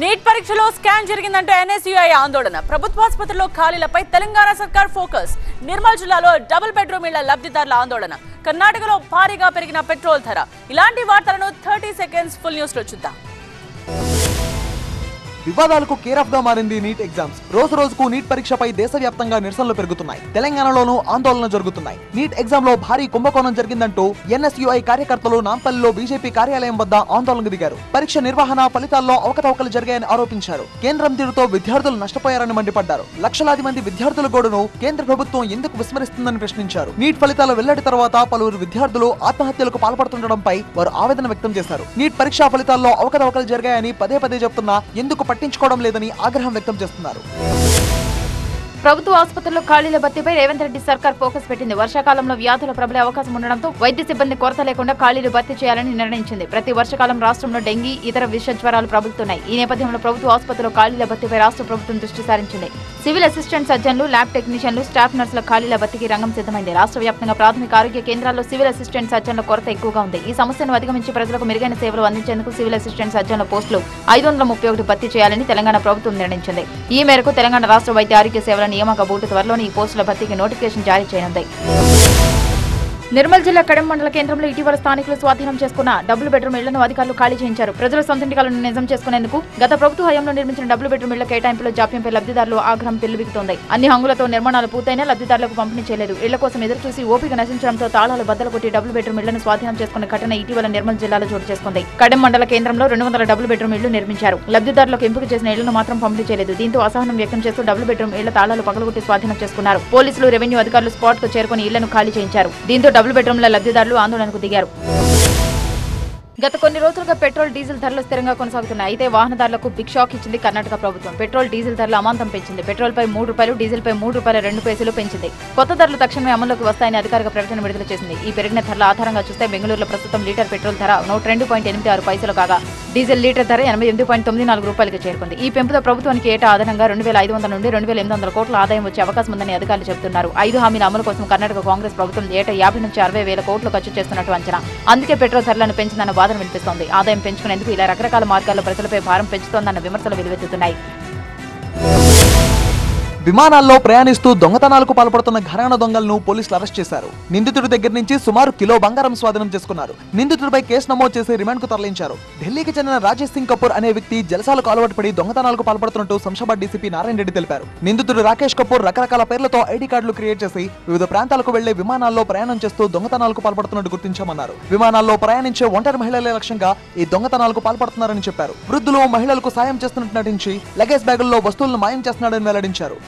Neat పరీక్షలో scam జరిగిందంటే NSUI ఆందోళన. ప్రభుత్వాసుపత్రుల్లో ఖాళీలపై తెలంగాణ సర్కార్ ఫోకస్. నిర్మల్ జిల్లాలో డబుల్ బెడ్రూమ్ ఇళ్ల లబ్ధిదారుల ఆందోళన. కర్ణాటకలో భారీగా పెరిగిన పెట్రోల్ ధర. ఇలాంటి వార్తలను 30 సెకండ్స్ ఫుల్ న్యూస్ లో చూద్దాం. వివాదాలకు కేర్ ఆఫ్ గా మారింది నీట్ ఎగ్జామ్స్. రోజు రోజుకు నీట్ పరీక్షపై దేశవ్యాప్తంగా నిరసనలు పెరుగుతున్నాయి. తెలంగాణలోనూ ఆందోళన జరుగుతున్నాయి. నీట్ ఎగ్జామ్ లో భారీ కుంభకోణం జరిగిందంటూ ఎన్ఎస్యుఐ కార్యకర్తలు నాంపల్లిలో బీజేపీ కార్యాలయం వద్ద ఆందోళనకు దిగారు. పరీక్ష నిర్వహణ, ఫలితాల్లో అవకతవకలు జరిగాయని ఆరోపించారు. కేంద్రం తీరుతో విద్యార్థులు నష్టపోయారని మండిపడ్డారు. లక్షలాది మంది విద్యార్థుల గోడును కేంద్ర ప్రభుత్వం ఎందుకు విస్మరిస్తుందని ప్రశ్నించారు. నీట్ ఫలితాల వెల్లడి తర్వాత పలువురు విద్యార్థులు ఆత్మహత్యలకు పాల్పడుతుండటంపై వారు ఆవేదన వ్యక్తం చేశారు. నీట్ పరీక్షా ఫలితాల్లో అవకతవకలు జరిగాయని పదే పదే చెప్తున్నా ఎందుకు పట్టించుకోవడం లేదని ఆగ్రహం వ్యక్తం చేస్తున్నారు. ప్రభుత్వ ఆసుపత్రుల్లో ఖాళీల భర్తీపై రేవంత్ రెడ్డి సర్కార్ ఫోకస్ పెట్టింది. వర్షాకాలంలో వ్యాధుల ప్రబలే అవకాశం ఉండడంతో వైద్య సిబ్బంది కొరత లేకుండా ఖాళీలు భర్తీ చేయాలని నిర్ణయించింది. ప్రతి వర్షకాలం రాష్ట్రంలో డెంగీ, ఇతర విష జ్వరాలు ప్రబలుతున్నాయి. ఈ నేపథ్యంలో ప్రభుత్వ ఆసుపత్రుల్లో ఖాళీల భర్తీపై రాష్ట్ర ప్రభుత్వం దృష్టి సారించింది. సివిల్ అసిస్టెంట్ సర్జన్లు, ల్యాబ్ టెక్నీషియన్లు, స్టాఫ్ నర్సుల ఖాళీల భర్తీకి రంగం సిద్ధమైంది. రాష్ట్ర వ్యాప్తంగా ప్రాథమిక ఆరోగ్య కేంద్రాల్లో సివిల్ అసిస్టెంట్ సర్జన్ల కొరత ఎక్కువగా ఉంది. ఈ సమస్యను అధిగమించి ప్రజలకు మెరుగైన సేవలు అందించేందుకు సివిల్ అసిస్టెంట్ సర్జన్ల పోస్టులు 531 భర్తీ చేయాలని తెలంగాణ ప్రభుత్వం నిర్ణయించింది. ఈ మేరకు తెలంగాణ రాష్ట్ర వైద్య ఆరోగ్య సేవల నియామక బోర్డు త్వరలో ఈ పోస్టుల భర్తీకి నోటిఫికేషన్ జారీ చేయనుంది. నిర్మల్ జిల్లా కడెం మండల కేంద్రంలో ఇటీవల స్థానికులు స్వాధీనం చేసుకున్న డబుల్ బెడ్రూమ్ ఇళ్లను అధికారులు ఖాళీ చేయించారు. ప్రజల సొంతింటికలను నిజం చేసుకునేందుకు గత ప్రభుత్వ హయాంలో నిర్మించిన డబుల్ బెడ్రూమ్ ఇళ్ల కేటాయింపులో జాప్యంపై లబ్ధిదారులు ఆగ్రహం పెళ్లిబిగుతోంది. అన్ని హంగులతో నిర్మాణాలు పూర్తయినా లబ్ధిదారులకు పంపిణీ చేయలేదు. ఇళ్ల కోసం ఎదురుచూసి ఓపిక నశించడంతో తాళాలు బద్దలు కొట్టి డబుల్ బెడ్రూమ్ ఇళ్లను స్వాధీనం చేసుకున్న ఘటన ఇటీవల నిర్మల్ జిల్లాలో చోటు చేసుకుంది. కడెం మండల కేంద్రంలో 200 డబుల్ బెడ్రూమ్ ఇళ్లు నిర్మించారు. లబ్ధిదారులకు ఎంపిక చేసిన ఇళ్లను మాత్రం పంపిణీ చేయలేదు. దీంతో అసహనం వ్యక్తం చేస్తూ డబుల్ బెడ్రూమ్ ఇళ్ల తాళాలు పగలగొట్టి స్వాధీనం చేసుకున్నారు. పోలీసులు, రెవెన్యూ అధికారులు స్పాట్ కు చేరుకుని ఇళ్లను ఖాళీ చేయించారు. దీంతో డబుల్ బెడ్రూమ్ల లబ్ధిదారులు ఆందోళనకు దిగారు. గత కొన్ని రోజులుగా పెట్రోల్, డీజిల్ ధరలు స్థిరంగా కొనసాగుతున్నాయి. అయితే వాహనదారులకు బిగ్ షాక్ ఇచ్చింది కర్ణాటక ప్రభుత్వం. పెట్రోల్, డీజిల్ ధరలు అమాంతం పెంచింది. పెట్రోల్ పై ₹3, డీజిల్ పై ₹3.2 పెంచింది. కొత్త ధరలు తక్షణమే అమల్లోకి వస్తాయని అధికారిక ప్రకటన విడుదల చేసింది. ఈ పెరిగిన ధరల ఆధారంగా చూస్తే బెంగళూరులో ప్రస్తుతం లీటర్ పెట్రోల్ ధర ₹102.86 కాగా డీజిల్ లీటర్ ధర ₹88.94కి చేరుకుంది. ఈ పెంపుతో ప్రభుత్వానికి ఏటా అదనంగా 2,500 నుండి 2,800 కోట్ల ఆదాయం వచ్చే అవకాశం ఉందని అధికారులు చెబుతున్నారు. 5 హామీల అమలు కోసం కర్ణాటక కాంగ్రెస్ ప్రభుత్వం ఏటా 50 నుంచి 60,000 కోట్లు ఖర్చు చేస్తున్నట్టు అంచనా. అందుకే పెట్రోల్ ధరలను పెంచిందన్న వాదన వినిపిస్తోంది. ఆదాయం పెంచుకునేందుకు ఇలా రకరకాల మార్గాల్లో ప్రజలపై భారం పెంచుతోందన్న విమర్శలు వెలువెత్తుతున్నాయి. విమానాల్లో ప్రయాణిస్తూ దొంగతనాలకు పాల్పడుతున్న ఘరానా దొంగలను పోలీసులు అరెస్ట్ చేశారు. నిందితుడి దగ్గర నుంచి సుమారు కిలో బంగారం స్వాధీనం చేసుకున్నారు. నిందితుడిపై కేసు నమోదు చేసి రిమాండ్ కు తరలించారు. ఢిల్లీకి చెందిన రాజేష్ సింగ్ కపూర్ అనే వ్యక్తి జలసాలకు అలవాటు పడి దొంగతనాలకు పాల్పడుతున్నట్టు శంషాబాద్ డీసీపీ నారాయణ రెడ్డి తెలిపారు. నిందితుడు రాకేష్ కపూర్ రకరకాల పేర్లతో ఐడి కార్డులు క్రియేట్ చేసి వివిధ ప్రాంతాలకు వెళ్లే విమానాల్లో ప్రయాణం చేస్తూ దొంగతనాలకు పాల్పడుతున్నట్టు గుర్తించామన్నారు. విమానాల్లో ప్రయాణించే ఒంటరి మహిళలే లక్ష్యంగా ఈ దొంగతనాలకు పాల్పడుతున్నారని చెప్పారు. వృద్ధులు, మహిళలకు సాయం చేస్తున్నట్టు నటించి లగేజ్ బ్యాగుల్లో వస్తువులను మాయం చేస్తున్నాడని వెల్లడించారు.